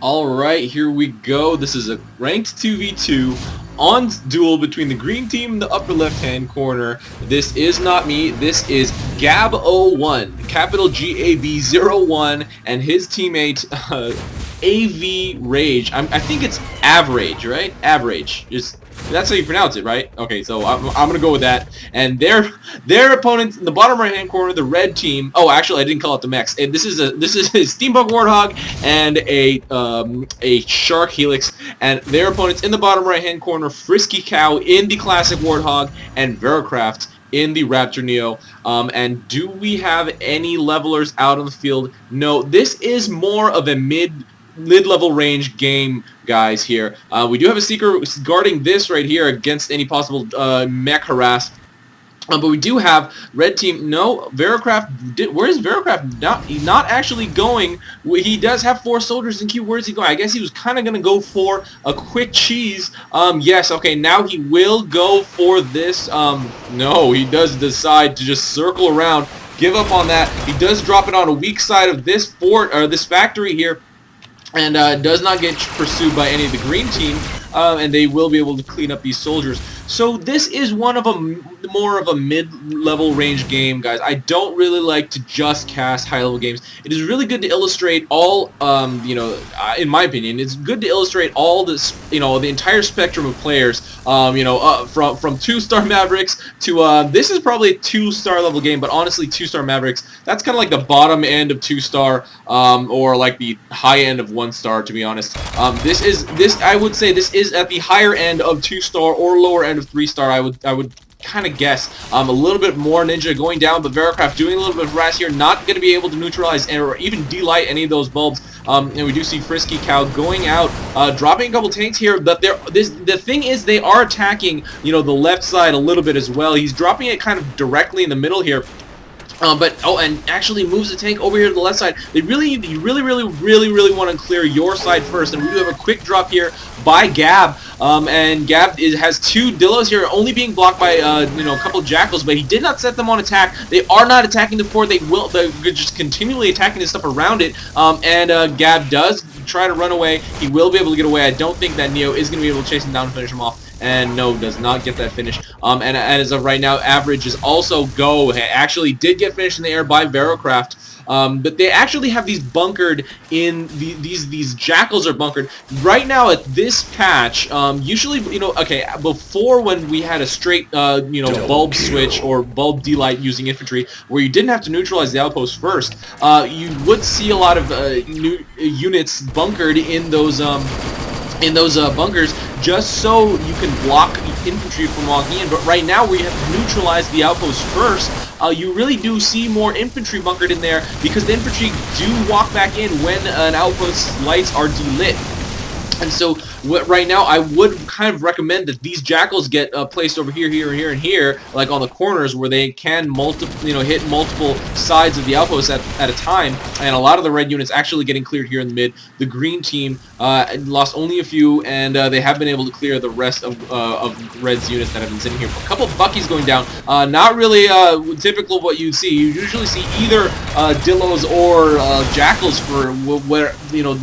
Alright, here we go. This is a ranked 2v2 on Duel between the green team in the upper left-hand corner. This is not me. This is GAB01, capital GAB01, and his teammate aVrage. I think it's aVrage, right? aVrage. That's how you pronounce it, right? Okay, so I'm gonna go with that. And their opponents in the bottom right-hand corner, the red team. Oh, actually, I didn't call it the mechs. This is a Steampunk Warthog and a Shark Helix. And their opponents in the bottom right-hand corner, FriskyCow in the Classic Warthog and Varocraft in the Raptor Neo. And do we have any levelers out on the field? No, this is more of a mid-level range game, guys, here. We do have a Seeker guarding this right here against any possible mech harass. But we do have red team. No, Varocraft. Where is Varocraft? Not actually going. He does have 4 soldiers in queue. Where is he going? I guess he was kind of going to go for a quick cheese. Yes. Okay. Now he will go for this. No, he does decide to just circle around, give up on that. He does drop it on a weak side of this fort or this factory here, and does not get pursued by any of the green team. And they will be able to clean up these soldiers. So this is one of more of a mid-level range game, guys. I don't really like to just cast high-level games. It is really good to illustrate all, in my opinion, it's good to illustrate all this, the entire spectrum of players. From 2-star Mavericks to this is probably a 2-star level game, but honestly, 2-star Mavericks, that's kind of like the bottom end of 2-star, or like the high end of 1-star, to be honest. I would say this is at the higher end of 2-star or lower end of 3-star. I would kind of guess. A little bit more Ninja going down, but Varocraft doing a little bit of harass here, not going to be able to neutralize or even delight any of those bulbs. And we do see FriskyCow going out, dropping a couple tanks here. But the thing is, they are attacking, the left side a little bit as well. He's dropping it kind of directly in the middle here. And actually moves the tank over here to the left side. You really want to clear your side first. And we do have a quick drop here by Gab. And Gab has 2 Dillos here, only being blocked by a couple of Jackals, but he did not set them on attack. They are not attacking the fort. They're just continually attacking this stuff around it. Gab does try to run away. He will be able to get away. I don't think that Neo is going to be able to chase him down and finish him off. And no, does not get that finish. And as of right now, aVrage is also actually did get finished in the air by Varocraft. But they actually have these bunkered in these Jackals are bunkered right now at this patch. Usually, before, when we had a straight bulb switch or bulb delight using infantry, where you didn't have to neutralize the outpost first, you would see a lot of new units bunkered in those bunkers, just so you can block infantry from walking in. But right now, we have to neutralize the outpost first. You really do see more infantry bunkered in there, because the infantry do walk back in when an outpost's lights are delit. And so right now, I would kind of recommend that these Jackals get placed over here, here, and here, like on the corners, where they can hit multiple sides of the outpost at a time. And a lot of the red units actually getting cleared here in the mid. The green team lost only a few, and they have been able to clear the rest of Red's units that have been sitting here. A couple of Buckies going down. Not really typical of what you'd see. You usually see either Dillos or Jackals for where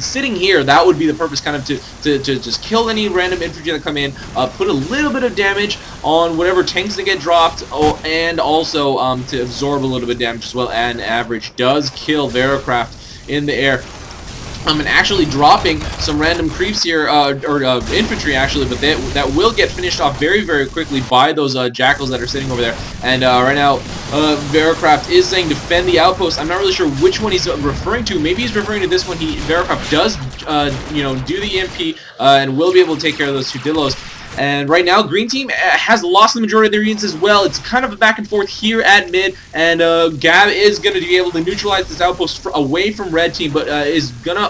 sitting here. That would be the purpose, kind of to just kill any random infantry that come in, put a little bit of damage on whatever tanks that get dropped, and also to absorb a little bit of damage as well. And aVrage does kill Varocraft in the air. And actually dropping some random creeps here, or infantry actually, but that will get finished off very, very quickly by those Jackals that are sitting over there. And right now, Varocraft is saying defend the outpost. I'm not really sure which one he's referring to. Maybe he's referring to this one. Varocraft does, do the EMP and will be able to take care of those 2 Dillos. And right now, green team has lost the majority of their units as well. It's kind of a back and forth here at mid, and Gab is going to be able to neutralize this outpost away from red team, but is gonna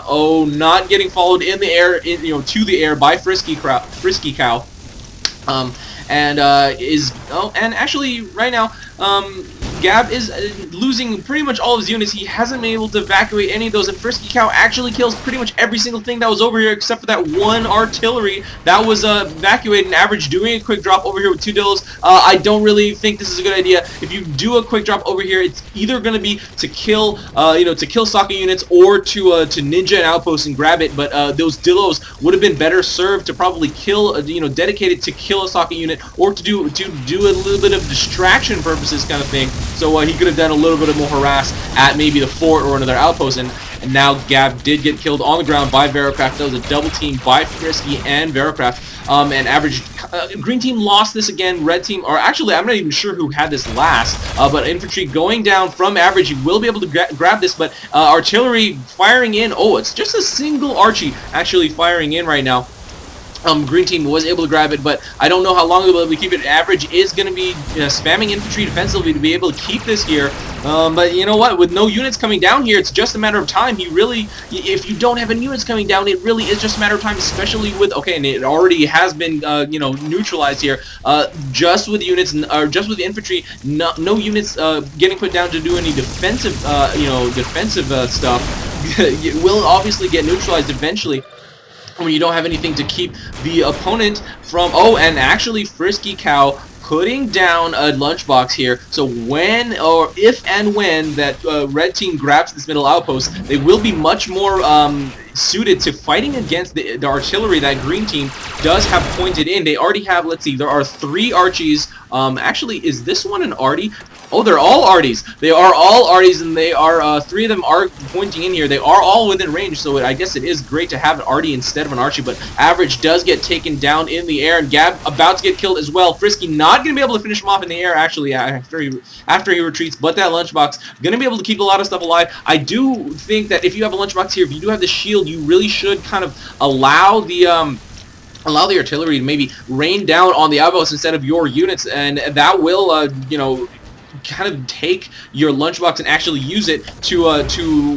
not getting followed in the air, to the air by FriskyCow, and actually right now Gab is losing pretty much all of his units. He hasn't been able to evacuate any of those, and FriskyCow actually kills pretty much every single thing that was over here except for that one artillery that was evacuated. And aVrage doing a quick drop over here with 2 Duels. I don't really think this is a good idea. If you do a quick drop over here, it's either going to be to kill, to kill Sokka units or to ninja an outpost and grab it. But those Dillos would have been better served to probably kill, dedicated to kill a Sokka unit, or to do a little bit of distraction purposes kind of thing. So he could have done a little bit of more harass at maybe the fort or another outpost. And now Gab did get killed on the ground by Varocraft. That was a double team by Frisky and Varocraft. And aVrage, green team lost this again. Red team, or actually I'm not even sure who had this last, but infantry going down from aVrage. He will be able to grab this, but artillery firing in. Oh, it's just a single Archie actually firing in right now. Green team was able to grab it, but I don't know how long they'll be able to keep it. aVrage is going to be spamming infantry defensively to be able to keep this here. But you know what? With no units coming down here, it's just a matter of time. He really, if you don't have any units coming down, it really is just a matter of time, especially with, okay, and it already has been, neutralized here. Just with units, or just with infantry, no units getting put down to do any defensive, defensive stuff. It will obviously get neutralized eventually when you don't have anything to keep the opponent from. Oh, and actually FriskyCow putting down a lunchbox here. So when, or if and when that red team grabs this middle outpost, they will be much more suited to fighting against the artillery that green team does have pointed in. They already have, let's see, there are 3 Archies. Actually, is this one an Artie? Oh, they're all Arties. They are all Arties, and they are, 3 of them are pointing in here. They are all within range, so I guess it is great to have an Artie instead of an Archie, but aVrage does get taken down in the air, and Gab about to get killed as well. Frisky not going to be able to finish him off in the air, actually, after he retreats, but that lunchbox going to be able to keep a lot of stuff alive. I do think that if you have a lunchbox here, if you do have the shield, you really should kind of allow the artillery to maybe rain down on the outposts instead of your units, and that will, kind of take your lunchbox and actually use it to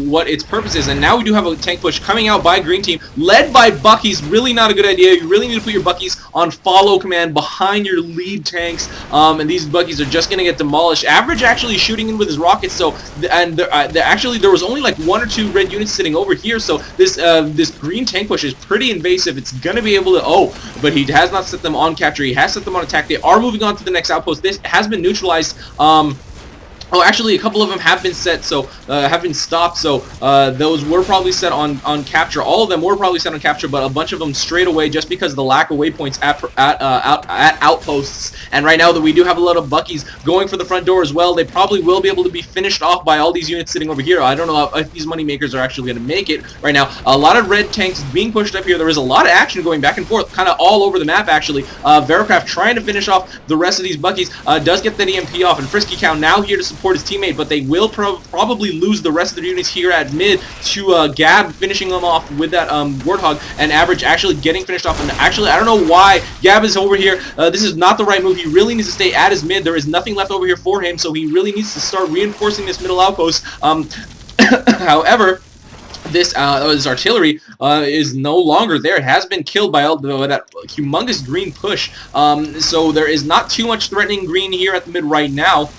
what its purpose is. And now we do have a tank push coming out by green team, led by Buckies. Really not a good idea. You really need to put your Buckies on follow command behind your lead tanks, and these Buckies are just going to get demolished. aVrage actually shooting in with his rockets, so, and actually there was only like 1 or 2 red units sitting over here, so this this green tank push is pretty invasive. It's going to be able to, but he has not set them on capture. He has set them on attack. They are moving on to the next outpost. This has been neutralized. Oh, actually, a couple of them have been set, so have been stopped. So those were probably set on capture. All of them were probably set on capture, but a bunch of them straight away just because of the lack of waypoints at outposts. And right now that we do have a lot of Buckies going for the front door as well, they probably will be able to be finished off by all these units sitting over here. I don't know if these moneymakers are actually going to make it right now. A lot of red tanks being pushed up here. There is a lot of action going back and forth, kind of all over the map actually. Varocraft trying to finish off the rest of these Buckies, does get that EMP off, and FriskyCow now here to support his teammate, but they will probably lose the rest of their units here at mid to Gab finishing them off with that Warthog, and aVrage actually getting finished off. And actually, I don't know why Gab is over here. This is not the right move. He really needs to stay at his mid. There is nothing left over here for him, so he really needs to start reinforcing this middle outpost. However, this artillery is no longer there. It has been killed by that humongous green push. So there is not too much threatening green here at the mid right now.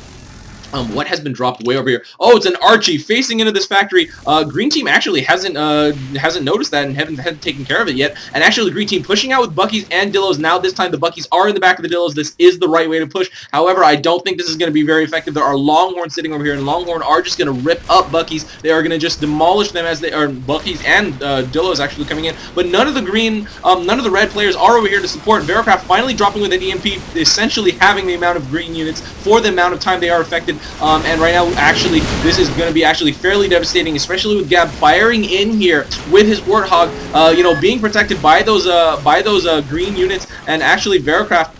What has been dropped way over here? Oh, it's an Archie facing into this factory. Green team actually hasn't noticed that and haven't taken care of it yet. And actually, the green team pushing out with Buckies and Dillos. Now this time the Buckies are in the back of the Dillos. This is the right way to push. However, I don't think this is going to be very effective. There are Longhorns sitting over here, and Longhorn are just going to rip up Buckies. They are going to just demolish them as they are. Buckies and Dillos actually coming in, but none of the red players are over here to support. Varocraft finally dropping with an EMP, essentially having the amount of green units for the amount of time they are affected. And right now, actually, this is going to be actually fairly devastating, especially with Gab firing in here with his Warthog, being protected by those green units, and actually Varocraft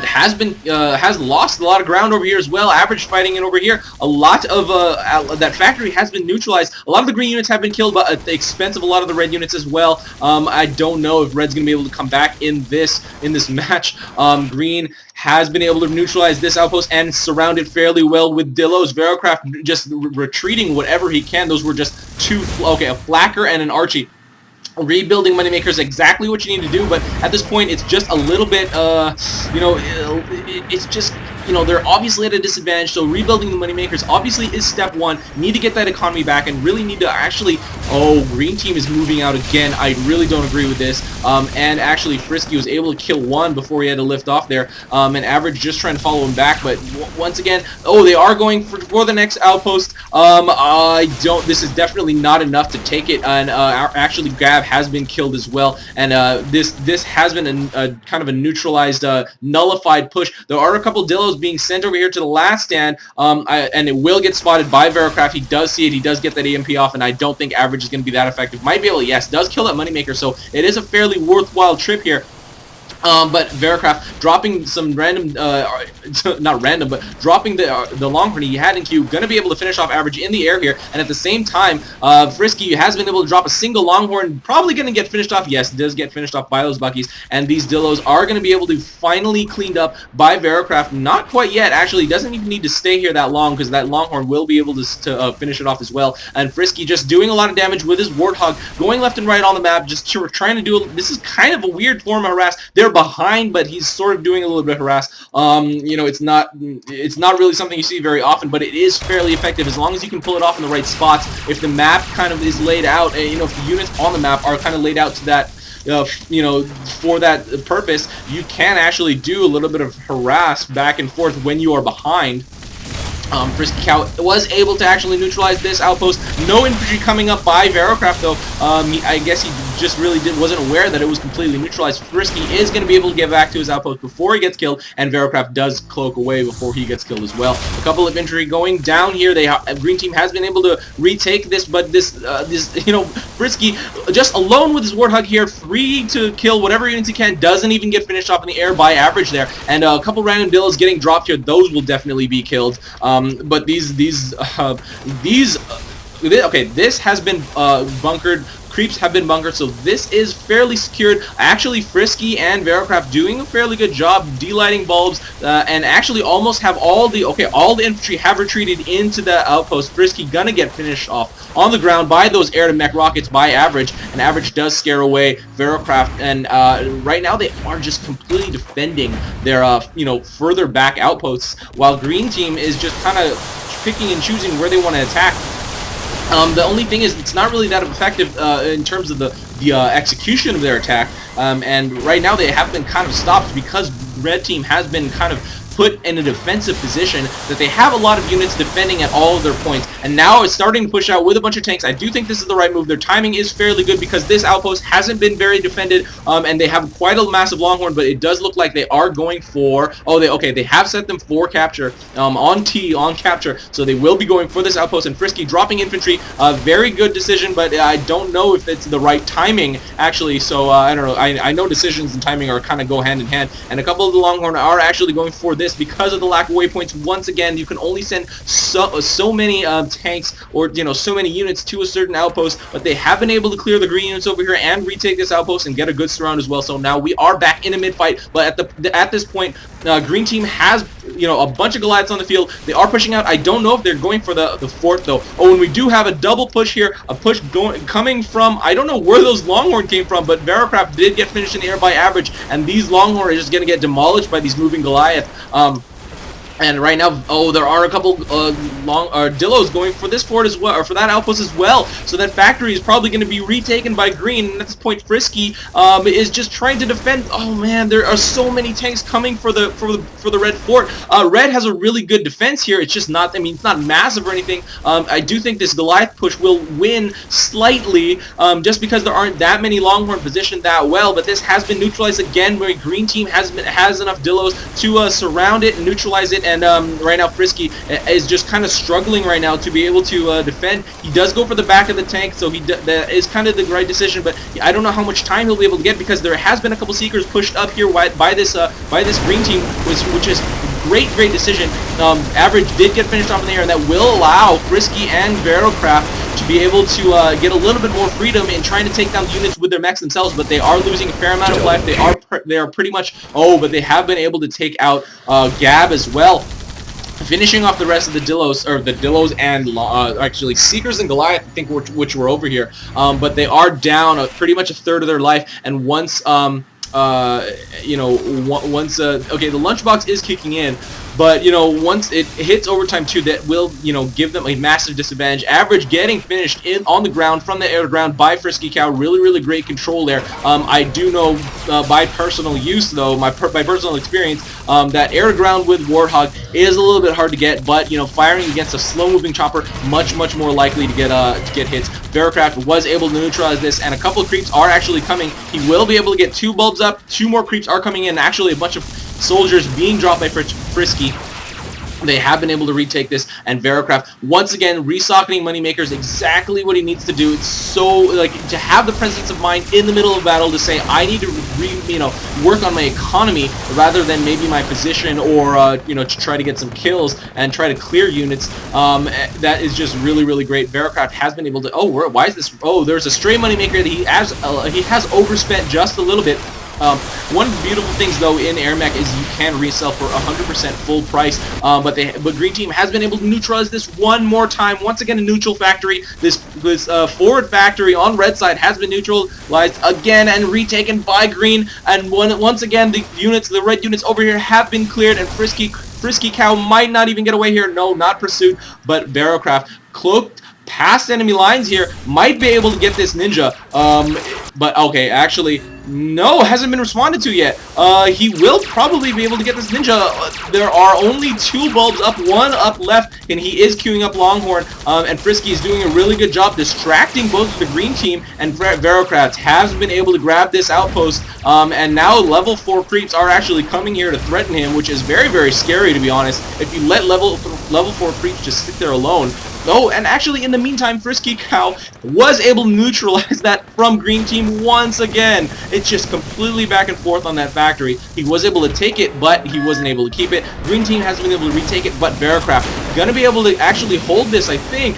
has lost a lot of ground over here as well. aVrage fighting in over here. A lot of that factory has been neutralized. A lot of the green units have been killed, but at the expense of a lot of the red units as well. I don't know if red's gonna be able to come back in this match. Green has been able to neutralize this outpost and surround it fairly well with Dillos. Varocraft just retreating whatever he can. Those were just 2, okay, a Flacker and an Archie. rebuilding Moneymaker is exactly what you need to do, but at this point it's just a little bit you know, it's just, you know, they're obviously at a disadvantage, so rebuilding the Moneymakers obviously is step one. Need to get that economy back and really need to actually, oh, green team is moving out again. I really don't agree with this, and actually Frisky was able to kill one before he had to lift off there, and aVrage just trying to follow him back, but once again, oh, they are going for the next outpost. This is definitely not enough to take it, and actually GAB has been killed as well, and this has been a kind of a neutralized, nullified push. There are a couple Dillos being sent over here to the last stand, and it will get spotted by Varocraft. He does see it, he does get that EMP off, and I don't think aVrage is going to be that effective. Might be able to, yes, does kill that Moneymaker, so it is a fairly worthwhile trip here. But Varocraft dropping some random, not random, but dropping the Longhorn he had in queue, gonna be able to finish off aVrage in the air here, and at the same time, Frisky has been able to drop a single Longhorn, probably gonna get finished off. Yes, it does get finished off by those Buckies, and these Dillos are gonna be able to finally cleaned up by Varocraft. Not quite yet, actually. He doesn't even need to stay here that long because that Longhorn will be able to finish it off as well. And Frisky just doing a lot of damage with his Warthog, going left and right on the map, just trying to do. This is kind of a weird form of harass. They're behind, but he's sort of doing a little bit of harass. You know, it's not really something you see very often, but it is fairly effective as long as you can pull it off in the right spots. If the map kind of is laid out, you know, if the units on the map are kind of laid out to that, you know, for that purpose, you can actually do a little bit of harass back and forth when you are behind. FriskyCow was able to actually neutralize this outpost. No infantry coming up by Varocraft though. I guess he just really wasn't aware that it was completely neutralized. Frisky is going to be able to get back to his outpost before he gets killed, and Varocraft does cloak away before he gets killed as well. A couple of infantry going down here. Green team has been able to retake this, but this you know, Frisky just alone with his Warthog here, free to kill whatever units he can, doesn't even get finished off in the air by aVrage there, and a couple random Dillos getting dropped here. Those will definitely be killed. But okay, this has been bunkered. Creeps have been bunkered, so this is fairly secured. Actually, Frisky and Varocraft doing a fairly good job delighting bulbs, and actually almost have all the infantry have retreated into the outpost. Frisky gonna get finished off on the ground by those air-to-mech rockets by aVrage, and aVrage does scare away Varocraft, and right now they are just completely defending their you know, further back outposts, while green team is just kind of picking and choosing where they want to attack. The only thing is, it's not really that effective in terms of the execution of their attack, and right now they have been kind of stopped because red team has been kind of put in a defensive position that they have a lot of units defending at all of their points, and now it's starting to push out with a bunch of tanks. I do think this is the right move. Their timing is fairly good because this outpost hasn't been very defended, and they have quite a massive Longhorn, but it does look like they are going for, they have set them for capture, on capture, so they will be going for this outpost, and Frisky dropping infantry, very good decision, but I don't know if it's the right timing, actually, so I don't know. I know decisions and timing are kind of go hand in hand, and a couple of the Longhorn are actually going for this because of the lack of waypoints. Once again, you can only send so many tanks, or you know, so many units to a certain outpost, but they have been able to clear the green units over here and retake this outpost and get a good surround as well. So now we are back in a mid-fight, but at this point, green team has, you know, a bunch of Goliaths on the field. They are pushing out. I don't know if they're going for the fort though. Oh, and we do have a double push here, a push coming from, I don't know where those Longhorn came from, but Varocraft did get finished in the air by aVrage, and these Longhorn are just going to get demolished by these moving Goliath. And right now, oh, there are a couple Dillos going for this fort as well, or for that outpost as well. So that factory is probably going to be retaken by green. And at this point, Frisky is just trying to defend. Oh man, there are so many tanks coming for the red fort. Red has a really good defense here. It's just not, I mean, it's not massive or anything. I do think this Goliath push will win slightly, just because there aren't that many Longhorn positioned that well. But this has been neutralized again, where green team has enough Dillos to surround it and neutralize it. And right now Frisky is just kind of struggling right now to be able to defend. He does go for the back of the tank, so that is kind of the right decision, but I don't know how much time he'll be able to get, because there has been a couple Seekers pushed up here by this green team, which is great decision. aVrage did get finished off in the air, and that will allow Frisky and Varocraft to be able to get a little bit more freedom in trying to take down units with their mechs themselves, but they are losing a fair amount of life. They are pretty much, but they have been able to take out GAB as well. finishing off the rest of the Dillos and actually Seekers and Goliath, I think, which were over here. But they are down pretty much a third of their life, and once you know, okay, the lunchbox is kicking in, but you know, once it hits overtime 2, that will, you know, give them a massive disadvantage. Average getting finished on the ground, from the air to ground, by FriskyCow. Really great control there. I do know by personal use, though, by personal experience, that air to ground with Warthog is a little bit hard to get, but you know, firing against a slow moving chopper, much more likely to get hits. Varocraft was able to neutralize this, and a couple of creeps are actually coming. He will be able to get 2 bulbs up. 2 more creeps are coming in. Actually, a bunch of soldiers being dropped by Frisky. They have been able to retake this, and Varocraft once again resocketing Moneymaker's exactly what he needs to do. It's so, like, to have the presence of mind in the middle of battle to say, I need to you know, work on my economy rather than maybe my position, or you know, to try to get some kills and try to clear units. That is just really great. Varocraft has been able to, oh, why is this, oh, there's a stray Moneymaker that he has overspent just a little bit. One of the beautiful things, though, in AirMech is you can resell for 100% full price, but Green Team has been able to neutralize this one more time. Once again, a neutral factory. This forward factory on red side has been neutralized again and retaken by Green, and once again, the red units over here have been cleared, and FriskyCow might not even get away here. No, not pursuit, but Varocraft, cloaked past enemy lines here, might be able to get this ninja. But okay, actually, no, hasn't been responded to yet. He will probably be able to get this ninja. There are only 2 bulbs up, 1 up left, and he is queuing up Longhorn. And Frisky is doing a really good job distracting both the Green Team, and Varocraft has been able to grab this outpost. And now level 4 creeps are actually coming here to threaten him, which is very scary, to be honest. If you let level 4 creeps just sit there alone. Oh, and actually, in the meantime, FriskyCow was able to neutralize that from Green Team once again. It's just completely back and forth on that factory. He was able to take it, but he wasn't able to keep it. Green Team hasn't been able to retake it, but Varocraft gonna be able to actually hold this, I think.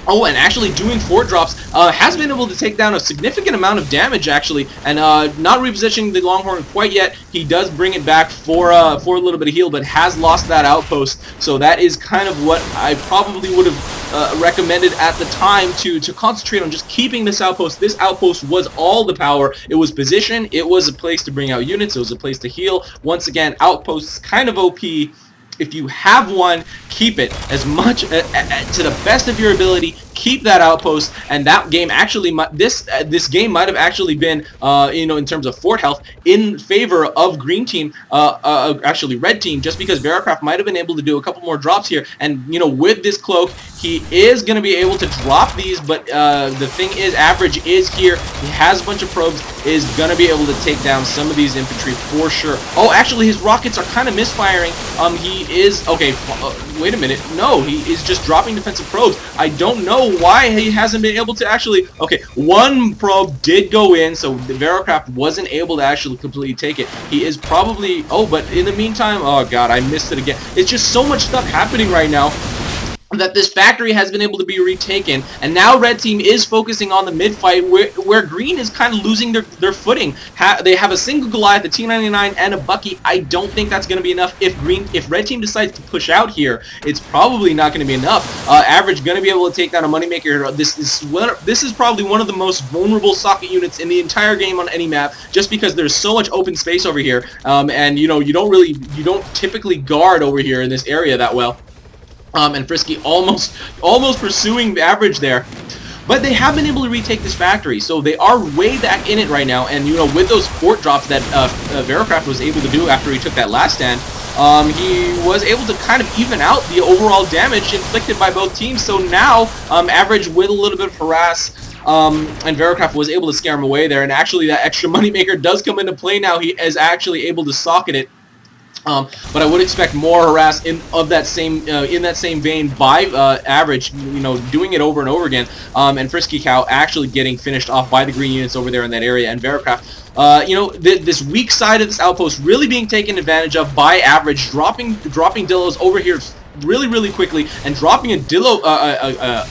Oh, and actually doing 4 drops, has been able to take down a significant amount of damage, actually, and not repositioning the Longhorn quite yet. He does bring it back for a little bit of heal, but has lost that outpost, so that is kind of what I probably would have recommended at the time, to concentrate on just keeping this outpost. This outpost was all the power. It was position, it was a place to bring out units, it was a place to heal. Once again, outposts kind of OP. If you have one, keep it as much to the best of your ability. Keep that outpost, and that game actually, this game might have actually been, you know, in terms of fort health, in favor of Green Team, actually Red Team, just because Varocraft might have been able to do a couple more drops here, and you know, with this cloak, he is going to be able to drop these, but the thing is, Average is here, he has a bunch of probes, is going to be able to take down some of these infantry for sure. Oh, actually, his rockets are kind of misfiring. He is, okay, wait a minute, no, he is just dropping defensive probes. I don't know why he hasn't been able to actually, okay, 1 probe did go in, so the Varocraft wasn't able to actually completely take it. He is probably, oh, but in the meantime, oh god, I missed it again. It's just so much stuff happening right now that this factory has been able to be retaken, and now Red Team is focusing on the mid-fight, where Green is kind of losing their footing. They have a single Goliath, a T-99, and a Bucky. I don't think that's going to be enough. If Red Team decides to push out here, it's probably not going to be enough. Average going to be able to take down a Moneymaker. This is probably one of the most vulnerable socket units in the entire game on any map, just because there's so much open space over here, and you know, you don't typically guard over here in this area that well. And Frisky almost pursuing the Average there. But they have been able to retake this factory, so they are way back in it right now, and you know, with those fort drops that Varocraft was able to do after he took that last stand, he was able to kind of even out the overall damage inflicted by both teams, so now Average with a little bit of harass, and Varocraft was able to scare him away there, and actually that extra Moneymaker does come into play now. He is actually able to socket it. But I would expect more harass in that same vein by Average, you know, doing it over and over again, and FriskyCow actually getting finished off by the green units over there in that area, and Varocraft, you know, this weak side of this outpost really being taken advantage of by Average, dropping Dillos over here really quickly and dropping a Dillo,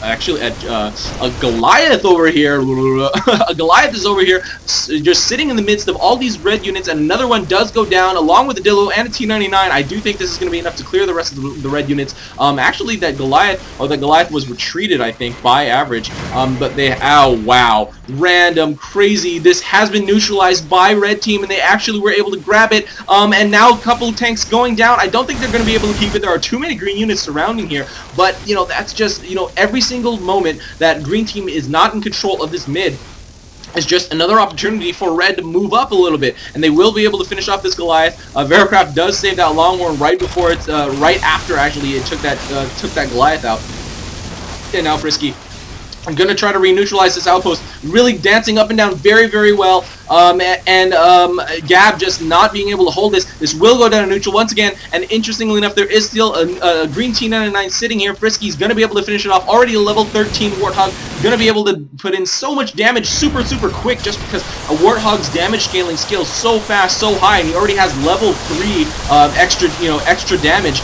actually a Goliath over here. A Goliath is over here, just sitting in the midst of all these red units, and another one does go down along with the Dillo and a T99. I do think this is going to be enough to clear the rest of the red units. Actually, that Goliath was retreated, I think, by aVrage. But they, oh wow, random, crazy. This has been neutralized by red team, and they actually were able to grab it. And now a couple of tanks going down. I don't think they're going to be able to keep it. There are too many green units surrounding here. But, you know, that's just, you know, every single moment that green team is not in control of this mid is just another opportunity for red to move up a little bit, and they will be able to finish off this Goliath. Varocraft does save that Longhorn right before it's, right after actually it took that Goliath out. And now Frisky, I'm going to try to re-neutralize this outpost, really dancing up and down very well, Gab just not being able to hold this. This will go down to neutral once again, and interestingly enough, there is still a green T99 sitting here. Frisky's going to be able to finish it off. Already a level 13 Warthog, going to be able to put in so much damage super quick, just because a Warthog's damage scaling skill is so fast, so high, and he already has level 3 extra damage.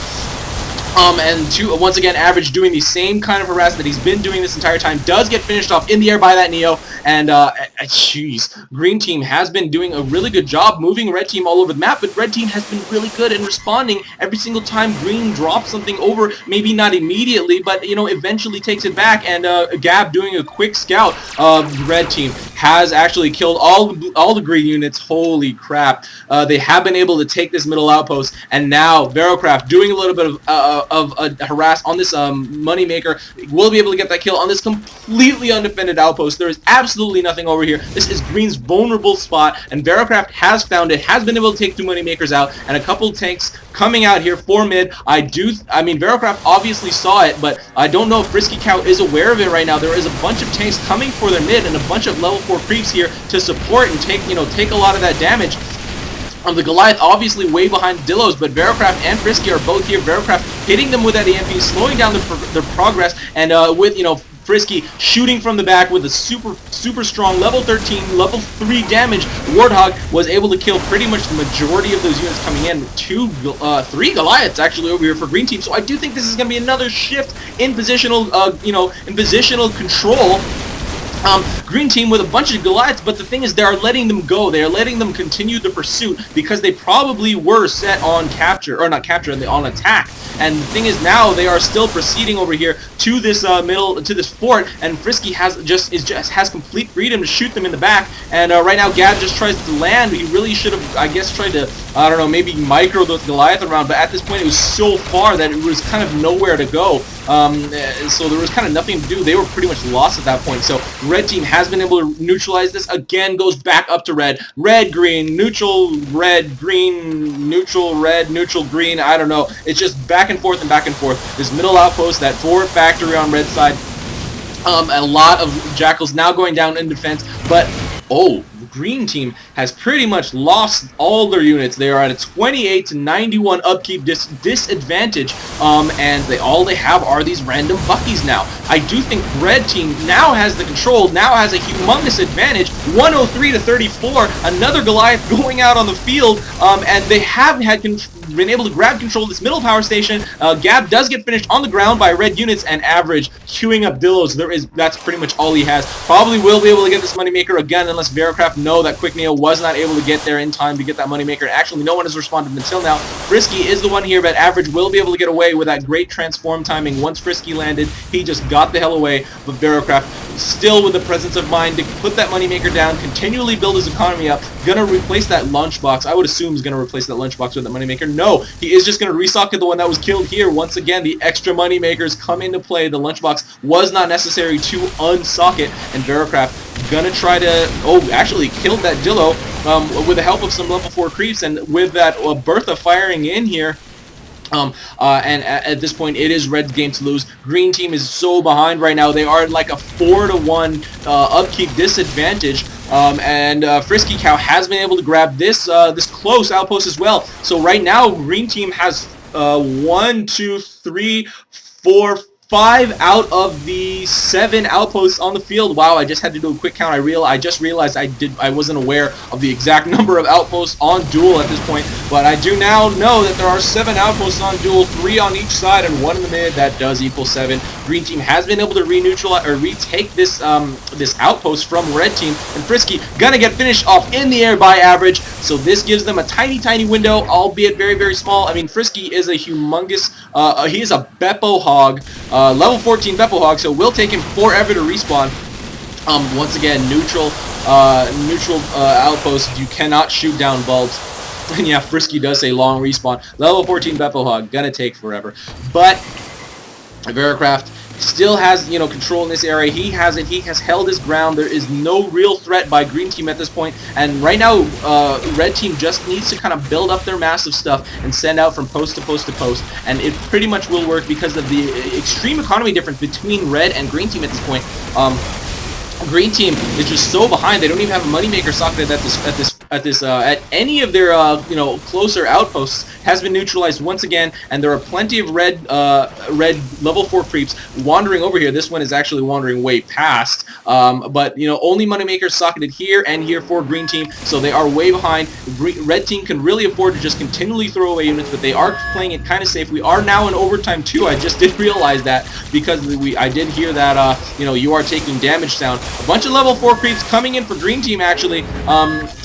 Once again, aVrage doing the same kind of harass that he's been doing this entire time, does get finished off in the air by that Neo, and jeez, green team has been doing a really good job moving red team all over the map, but red team has been really good in responding every single time green drops something over, maybe not immediately, but, you know, eventually takes it back, and Gab doing a quick scout of red team has actually killed all the green units. Holy crap. They have been able to take this middle outpost, and now Varocraft doing a little bit of a harass on this Moneymaker will be able to get that kill on this completely undefended outpost. There is absolutely nothing over here. This is green's vulnerable spot, and Varocraft has found it, has been able to take 2 Moneymakers out, and a couple tanks coming out here for mid. I mean, Varocraft obviously saw it, but I don't know if FriskyCow is aware of it right now. There is a bunch of tanks coming for their mid, and a bunch of level 4 creeps here to support and take a lot of that damage. The Goliath obviously way behind Dillos, but Varocraft and Frisky are both here. Varocraft hitting them with that EMP, slowing down their progress, and with, you know, Frisky shooting from the back with a super strong level 13, level 3 damage. Warthog was able to kill pretty much the majority of those units coming in. 3 Goliaths actually over here for green team. So I do think this is going to be another shift in positional, in positional control. Green team with a bunch of Goliaths, but the thing is they are letting them go. They are letting them continue the pursuit because they probably were set on capture, or not capture, on attack. And the thing is now they are still proceeding over here to this to this fort, and Frisky has complete freedom to shoot them in the back. And right now Gab just tries to land. He really should have, I guess, tried to, I don't know, maybe micro the Goliath around, but at this point it was so far that it was kind of nowhere to go. So there was kind of nothing to do. They were pretty much lost at that point. So red team has been able to neutralize this. Again, goes back up to red. Red, green, neutral, red, green, neutral, red, neutral, green. I don't know. It's just back and forth and back and forth. This middle outpost, that forward factory on red side. A lot of Jackals now going down in defense, but oh, green team has pretty much lost all their units. They are at a 28 to 91 upkeep disadvantage, and all they have are these random Buckies now. I do think red team now has the control, now has a humongous advantage, 103 to 34. Another Goliath going out on the field, and they have been able to grab control of this middle power station. Gab does get finished on the ground by red units, and aVrage queuing up Dillos. That's pretty much all he has. Probably will be able to get this Moneymaker again, unless Varocraft know that Quick Neo was not able to get there in time to get that Moneymaker. Actually, no one has responded until now. Frisky is the one here, but aVrage will be able to get away with that great transform timing. Once Frisky landed, he just got the hell away. But Varocraft, still with the presence of mind to put that Moneymaker down, continually build his economy up, gonna replace that lunchbox. I would assume he's gonna replace that lunchbox with the Moneymaker. No, he is just gonna resocket the one that was killed here. Once again, the extra Moneymakers come into play. The lunchbox was not necessary to unsocket, and Varocraft gonna try to, actually killed that Dillo with the help of some level 4 creeps, and with that Bertha firing in here. And at this point, it is red game to lose. Green team is so behind right now. They are like a 4 to 1 upkeep disadvantage. And FriskyCow has been able to grab this this close outpost as well. So right now, green team has 1, 2, 3, 4, 5 out of the 7 outposts on the field. Wow, I just had to do a quick count. I just realized I wasn't aware of the exact number of outposts on Duel at this point, but I do now know that there are 7 outposts on Duel, 3 on each side and 1 in the mid. That does equal 7. Green team has been able to re-neutralize or retake this this outpost from red team, and Frisky gonna get finished off in the air by aVrage. So this gives them a tiny window, albeit very small. I mean, Frisky is a humongous, he is a Beppo hog, level 14 Beppo hog, so it will take him forever to respawn. Once again, neutral outpost. You cannot shoot down bulbs. And yeah, Frisky does say long respawn. Level 14 Beppo hog, gonna take forever. But Varocraft still has, you know, control in this area. He has it. He has held his ground. There is no real threat by green team at this point. And right now, red team just needs to kind of build up their massive stuff and send out from post to post to post. And it pretty much will work because of the extreme economy difference between red and green team at this point. Green team is just so behind. They don't even have a moneymaker socketed at any of their you know, closer outposts. Has been neutralized once again, and there are plenty of red level 4 creeps wandering over here. This one is actually wandering way past, but you know, only moneymakers socketed here and here for green team, so they are way behind. Red team can really afford to just continually throw away units, but they are playing it kind of safe. We are now in overtime too. I just did realize that because I did hear that you know, you are taking damage sound. A bunch of level 4 creeps coming in for green team actually.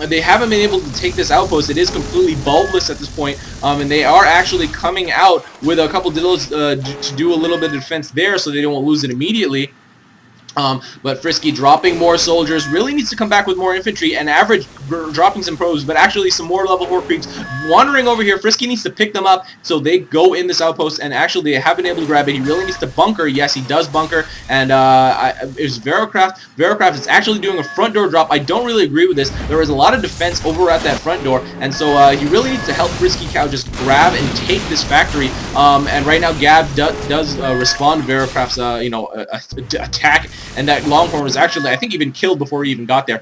They haven't been able to take this outpost. It is completely bulbless at this point. And they are actually coming out with a couple dildos to do a little bit of defense there so they don't lose it immediately. But Frisky dropping more soldiers, really needs to come back with more infantry, and aVrage dropping some probes, but actually some more level 4 creeps wandering over here. Frisky needs to pick them up, so they go in this outpost, and actually they have been able to grab it. He really needs to bunker. Yes, he does bunker, and it's Varocraft. Varocraft is actually doing a front door drop. I don't really agree with this. There is a lot of defense over at that front door, and so he really needs to help FriskyCow just grab and take this factory. And right now Gab does respond to Varocraft's you know, attack. And that Longhorn was actually, I think, even killed before he even got there.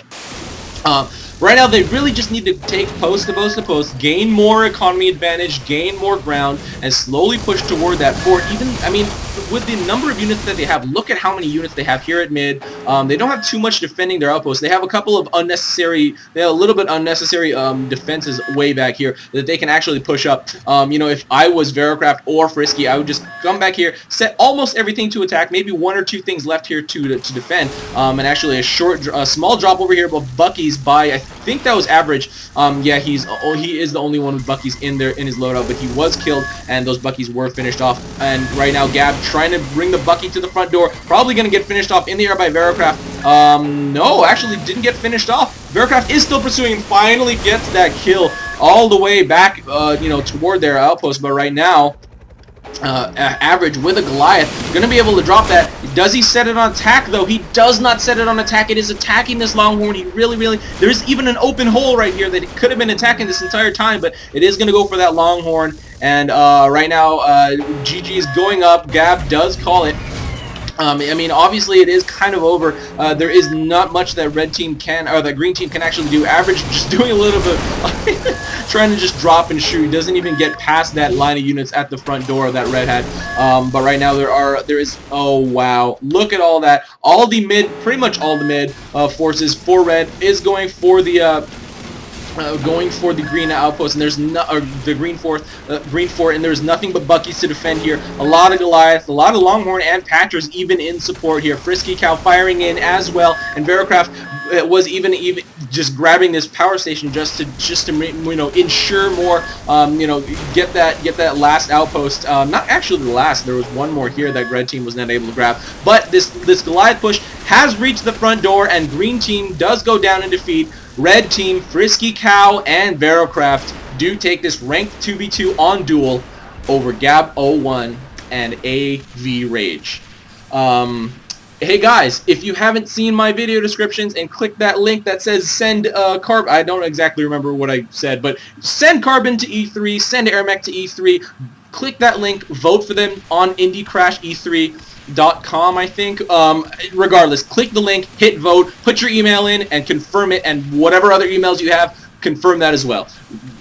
Right now, they really just need to take post to post to post, gain more economy advantage, gain more ground, and slowly push toward that fort. Even, I mean, with the number of units that they have, look at how many units they have here at mid. They don't have too much defending their outposts. They have a couple of unnecessary, they have a little bit unnecessary defenses way back here that they can actually push up. You know, if I was Varocraft or Frisky, I would just come back here, set almost everything to attack, maybe 1 or 2 things left here to defend, and actually a small drop over here of Bucky's by, I think that was aVrage. Yeah, he is the only one with Bucky's in his loadout, but he was killed, and those Bucky's were finished off. And right now, Gab trying to bring the Bucky to the front door, probably going to get finished off in the air by Varocraft. No, actually didn't get finished off. Varocraft is still pursuing and finally gets that kill all the way back, you know, toward their outpost. But right now, aVrage with a Goliath gonna be able to drop that. Does he set it on attack though? He does not set it on attack. It is attacking this Longhorn. He really there's even an open hole right here that it could have been attacking this entire time, but it is gonna go for that Longhorn. And right now GG is going up. Gab does call it. I mean, obviously it is kind of over. There is not much that red team can, or that green team can actually do. aVrage just doing a little bit, trying to just drop and shoot. He doesn't even get past that line of units at the front door that red had. But right now there is, oh wow, look at all that. All the mid, pretty much all the mid forces for red is going for the green outpost, and there's the green fort, and there's nothing but Bucky's to defend here. A lot of Goliath, a lot of Longhorn and Patchers even in support here. FriskyCow firing in as well, and Varocraft was even just grabbing this power station just to you know, ensure more, you know, get that last outpost. Not actually the last. There was one more here that red team was not able to grab. But this Goliath push has reached the front door, and green team does go down in defeat. Red team, FriskyCow, and Varocraft do take this ranked 2v2 on Duel over GAB01 and aVrage. Hey guys, if you haven't seen my video descriptions and click that link that says send carbon, I don't exactly remember what I said, but send carbon to E3, send AirMech to E3, click that link, vote for them on IndieCrashE3.com, I think. Regardless, click the link, hit vote, put your email in, and confirm it, and whatever other emails you have, confirm that as well.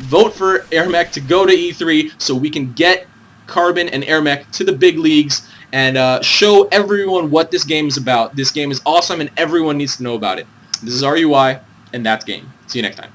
Vote for AirMech to go to E3 so we can get Carbon and AirMech to the big leagues and show everyone what this game is about. This game is awesome and everyone needs to know about it. This is RUI, and that's game. See you next time.